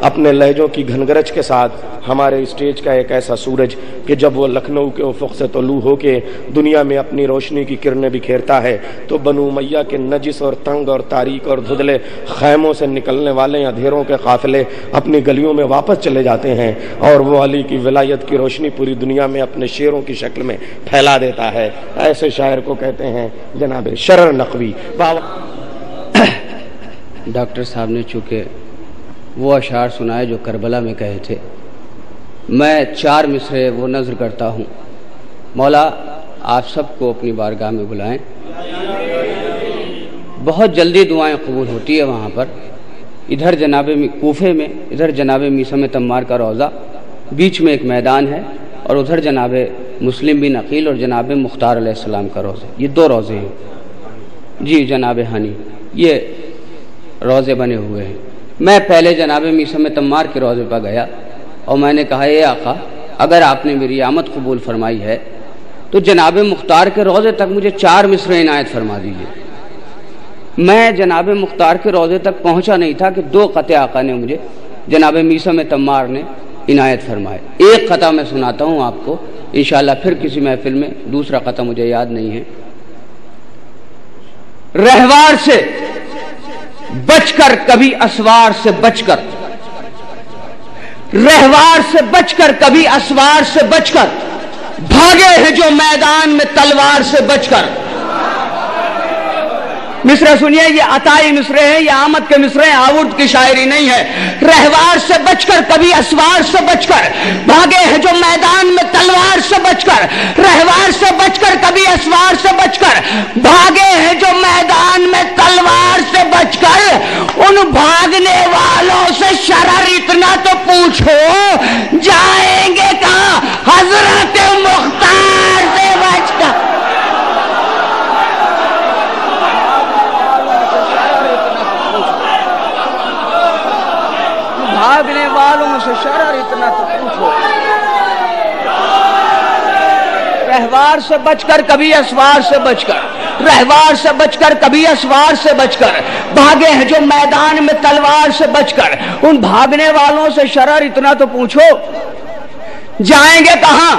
اپنے لہجوں کی گھنگرج کے ساتھ ہمارے اسٹیج کا ایک ایسا سورج کہ جب وہ لکھنؤ کے افق سے طلوع ہو کے دنیا میں اپنی روشنی کی کرنیں بکھیرتا ہے تو بنو امیہ کے نجس اور تنگ اور تاریک اور دھندلے خیموں سے نکلنے والے اندھیروں کے قافلے اپنی گلیوں میں واپس چلے جاتے ہیں اور وہ علی کی ولایت کی روشنی پوری دنیا میں اپنے شعروں کی شکل میں پھیلا دیتا ہے۔ ایسے شاعر کو کہتے ہیں جناب شرر نقوی۔ ڈاکٹر صاحب نے چونکہ وہ اشعار سنائے جو کربلا میں کہے تھے، میں 4 مصرے وہ نظر کرتا ہوں۔ مولا آپ سب کو اپنی بارگاہ میں بلائیں، بہت جلدی دعائیں قبول ہوتی ہے وہاں پر۔ ادھر جناب کوفے میں، ادھر جناب میثم تمار کا روضہ، بیچ میں ایک میدان ہے، اور ادھر جناب مسلم بن عقیل اور جناب مختار علیہ السلام کا روضہ، یہ 2 روضے ہیں۔ جی جناب ہانی، یہ روضے بنے ہوئے ہیں۔ میں پہلے جناب میثم تمار کے روضے پر گیا اور میں نے کہا اے آقا، اگر آپ نے میری آمد قبول فرمائی ہے تو جناب مختار کے روضے تک مجھے 4 مصرے عنایت فرما دیجیے۔ میں جناب مختار کے روضے تک پہنچا نہیں تھا کہ 2 قطع آقا نے مجھے جناب میثم تمار نے عنایت فرمائے۔ ایک قطع میں سناتا ہوں آپ کو، انشاءاللہ پھر کسی محفل میں، دوسرا قطع مجھے یاد نہیں ہے۔ رہوار سے بچ کر کبھی اسوار سے بچ کر، رہوار سے بچ کر کبھی اسوار سے بچ کر، بھاگے ہیں جو میدان میں تلوار سے بچ کر۔ مصرے سنیے، یہ عطائی مصرے ہیں، یہ آمد کے مصرے ہیں، آورد کی شاعری نہیں ہے۔ رہوار سے بچ کر کبھی اسوار سے بچ کر، بھاگے ہیں جو میدان میں تلوار سے بچ کر، رہوار سے بچ کر کبھی اسوار سے بچ کر، بھاگے ہیں جو میدان میں تلوار سے بچ کر، ان بھاگنے والوں سے شرر اتنا تو پوچھو، جائیں گے کہاں حضرت مختار سے بچ کر۔ بھاگنے والوں سے شرر اتنا تو پوچھو، رہوار سے بچ کر کبھی اسوار سے بچ کر، رہوار سے بچ کر کبھی اسوار سے بچ کر، بھاگے ہیں جو میدان میں تلوار سے بچ کر، ان بھاگنے والوں سے شرر اتنا تو پوچھو، جائیں گے کہاں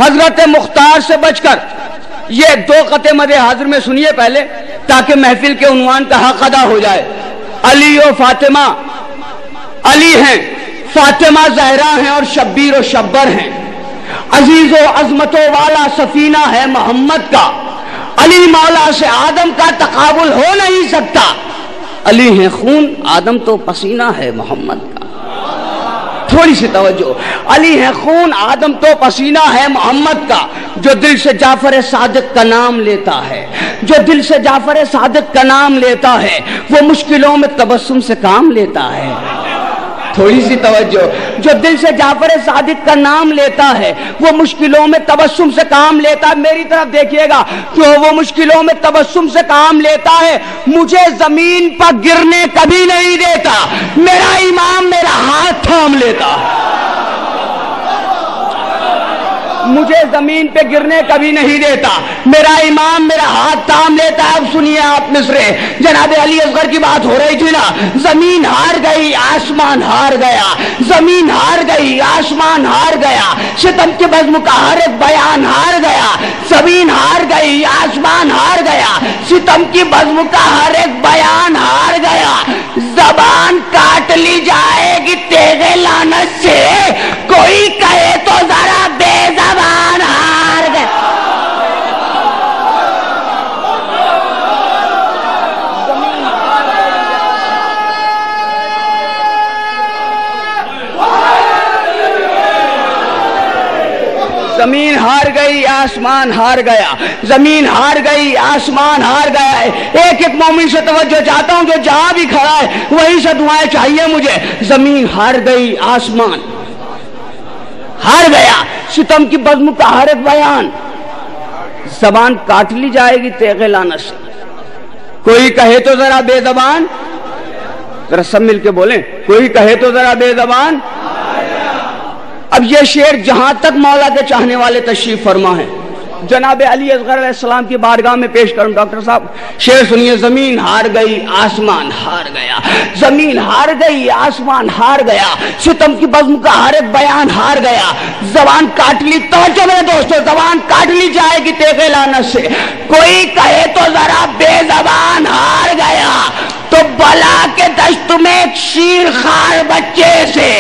حضرت مختار سے بچ کر۔ یہ 2 قطع مد حاضر میں سنیے پہلے، تاکہ محفل کے عنوان کا حق ادا ہو جائے۔ علی و فاطمہ، علی ہیں، فاطمہ زہرا ہیں اور شبیر و شبر ہیں، عزیز و عظمتوں والا سفینہ ہے محمد کا، علی مولا سے آدم کا تقابل ہو نہیں سکتا، علی ہیں خون آدم تو پسینہ ہے محمد کا۔ تھوڑی سی توجہ، علی ہے خون آدم تو پسینہ ہے محمد کا، جو دل سے جعفر صادق کا نام لیتا ہے، جو دل سے جعفر صادق کا نام لیتا ہے، وہ مشکلوں میں تبسم سے کام لیتا ہے۔ تھوڑی سی توجہ، جو دل سے جعفر صادق کا نام لیتا ہے وہ مشکلوں میں تبسم سے کام لیتا ہے۔ میری طرف دیکھیے گا، کیوں وہ مشکلوں میں تبسم سے کام لیتا ہے، مجھے زمین پر گرنے کبھی نہیں دیتا، میرا امام میرا ہاتھ تھام لیتا ہے، مجھے زمین پہ گرنے کبھی نہیں دیتا، میرا امام میرا ہاتھ تھام لیتا ہے۔ اب سنیے آپ مصرے، جناب علی اصغر کی بات ہو رہی تھی نا، زمین ہار گئی آسمان ہار گیا، زمین ہار گئی آسمان ہار گیا، ستم کے بزم کا ہر ایک بیان ہار گیا، زمین ہار گئی آسمان ہار گیا، ستم کی بزم کا ہر ایک بیان ہار گیا، زبان کاٹ لی جائے گی تیغ لعنت سے، کوئی کہے تو ذرا بے زبان ہار گئے۔ زمین ہار گئی آسمان ہار گیا، زمین ہار گئی آسمان ہار گیا ہے۔ ایک ایک مومن سے توجہ چاہتا ہوں جو جہاں بھی کھڑا ہے وہیں سے دعائیں چاہیے مجھے۔ زمین ہار گئی آسمان ہار گیا، ستم کی بزم کا ہر ایک بیان، زبان کاٹ لی جائے گی تیغ لعنت سے، کوئی کہے تو ذرا بے زبان، ذرا سب مل کے بولیں، کوئی کہے تو ذرا بے زبان۔ اب یہ شعر جہاں تک مولا کے چاہنے والے تشریف فرما ہے، جناب علی اصغر علیہ السلام کی بارگاہ میں پیش کروں. ڈاکٹر صاحب شعر سنیے. زمین ہار گئی آسمان ہار گیا, زمین ہار گئی آسمان ہار گیا, ستم کی بزم کا ہر ایک بیان ہار گیا. زبان کاٹ لی, توجہ میرے دوستو, زبان کاٹ لی جائے گی تیغ لعنت سے. کوئی کہے تو ذرا بے زبان ہار گیا, تو بلا کے دشت میں ایک شیر خار بچے سے,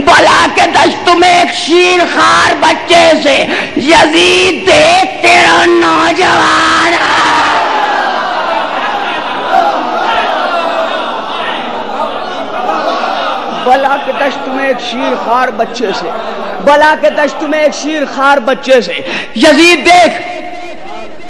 بلا کے دشت میں ایک شیر خار بچے سے, یزید دیکھ تیرا نوجوان. بلا کے دشت میں ایک شیر خار بچے سے, بلا کے دشت میں ایک شیر خار بچے سے, یزید دیکھ.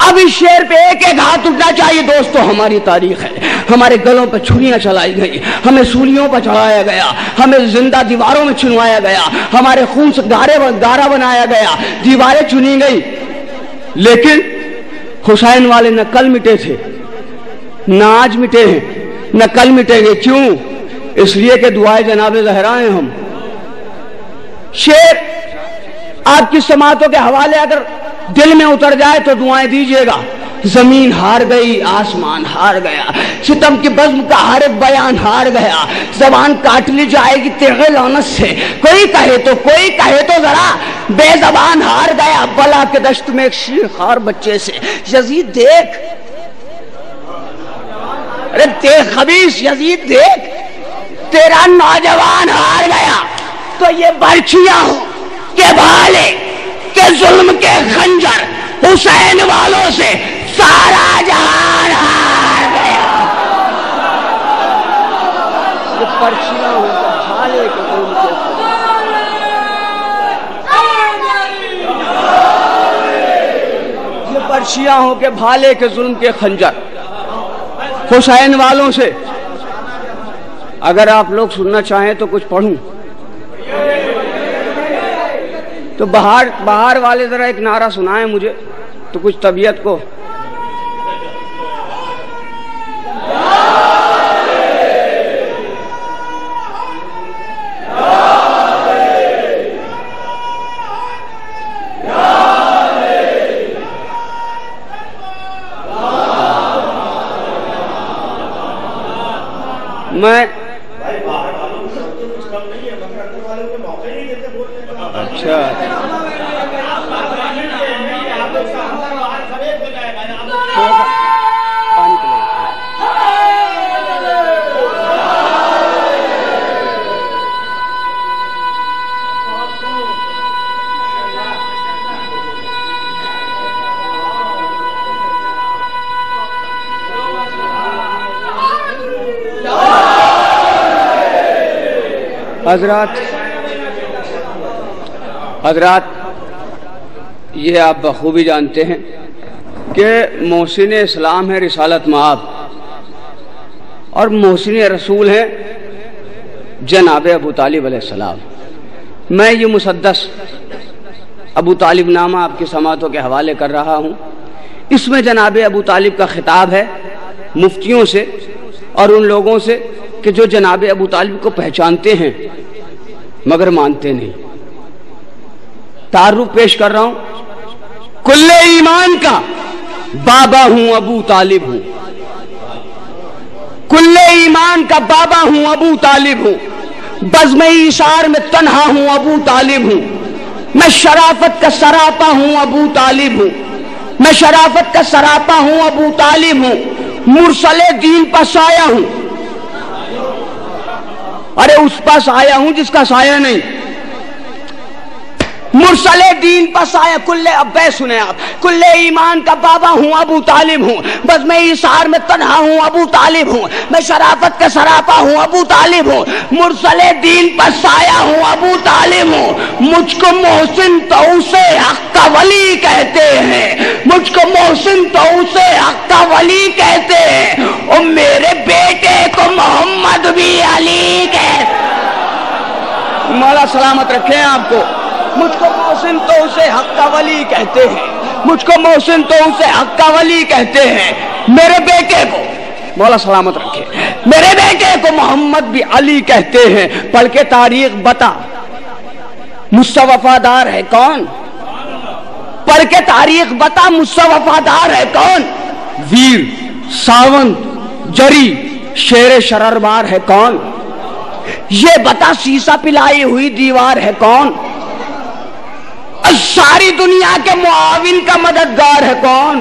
اب اس شعر پہ ایک ایک ہاتھ اٹھنا چاہیے دوستو. ہماری تاریخ ہے, ہمارے گلوں پہ چھریاں چلائی گئی, ہمیں سولیوں پہ چڑھایا گیا, ہمیں زندہ دیواروں میں چنوایا گیا, ہمارے خون سے گارا بنایا گیا, دیواریں چنی گئی. لیکن حسین والے نہ کل مٹے تھے, نہ آج مٹے ہیں, نہ کل مٹیں گے. کیوں؟ اس لیے کہ دعائے جناب زہرا ہیں ہم. شعر آپ کی سماعتوں کے حوالے اگر دل میں اتر جائے تو دعائیں دیجیے گا. زمین ہار گئی آسمان ہار گیا, ستم کی بزم کا ہر ایک بیان ہار گیا, زبان کاٹ لی جائے گی تیغ لعنت سے. کوئی کہے تو ذرا بے زبان ہار گیا, بلا کے دشت میں ایک شیر خار بچے سے. یزید دیکھ, ارے دیکھ خبیث, یزید دیکھ تیرا نوجوان ہار گیا. تو یہ برچیاں ہوں کہ بھالے کہ ظلم کے خنجر, حسین والوں سے سارا جہان ہار گیا. یہ پرچیاں ہوں کہ بھالے کہ ظلم کے خنجر, یہ پرچیاں ہوں کہ بھالے کے ظلم کے خنجر, حسین والوں سے. اگر آپ لوگ سننا چاہیں تو کچھ پڑھوں تو بہار والے ذرا ایک نعرہ سنائیں مجھے تو کچھ طبیعت کو. میں اچھا حضرات یہ آپ بخوبی جانتے ہیں کہ محسن اسلام ہے رسالت مآب, اور محسن رسول ہیں جناب ابو طالب علیہ السلام. میں یہ مسدس ابو طالب نامہ آپ کی سماعتوں کے حوالے کر رہا ہوں. اس میں جناب ابو طالب کا خطاب ہے مفتیوں سے اور ان لوگوں سے کہ جو جناب ابو طالب کو پہچانتے ہیں مگر مانتے نہیں. تعارف پیش کر رہا ہوں. کل ایمان کا بابا ہوں ابو طالب ہوں, کل ایمان کا بابا ہوں ابو طالب ہوں, بزم ایثار میں تنہا ہوں ابو طالب ہوں, میں شرافت کا سراپا ہوں ابو طالب ہوں, میں شرافت کا سراپا ہوں ابو طالب ہوں, مرسل دین پر سایہ ہوں. ارے اس پاس آیا ہوں جس کا سایہ نہیں, مرسل دین پس آیا. کل اب سنیں آپ, کل ایمان کا بابا ہوں ابو طالب ہوں, بس میں ایثار میں تنہا ہوں ابو طالب ہوں, میں شرافت کا سراپا ہوں ابو طالب ہوں, مرسل دین پس آیا ہوں ابو طالب ہوں. مجھ کو محسن تو اسے حق کا ولی کہتے ہیں, مجھ کو محسن تو اسے حق کا ولی کہتے ہیں, اور میرے بیٹے کو محمد بھی علی کہتے ہیں. مولا سلامت رکھیں آپ کو. مجھ کو محسن تو اسے حق کا ولی کہتے ہیں, مجھ کو محسن تو اسے حق کا ولی کہتے ہیں. میرے بیٹے کو مولا سلامت رکھے, میرے بیٹے کو محمد بھی علی کہتے ہیں. پڑھ کے تاریخ بتا, مجھ سے وفادار ہے کون؟ پڑھ کے تاریخ بتا مجھ سے وفادار ہے کون؟ ویر ساونت جری شیر شرربار ہے کون؟ یہ بتا سیسا پلائی ہوئی دیوار ہے کون؟ ساری دنیا کے معاون کا مددگار ہے کون؟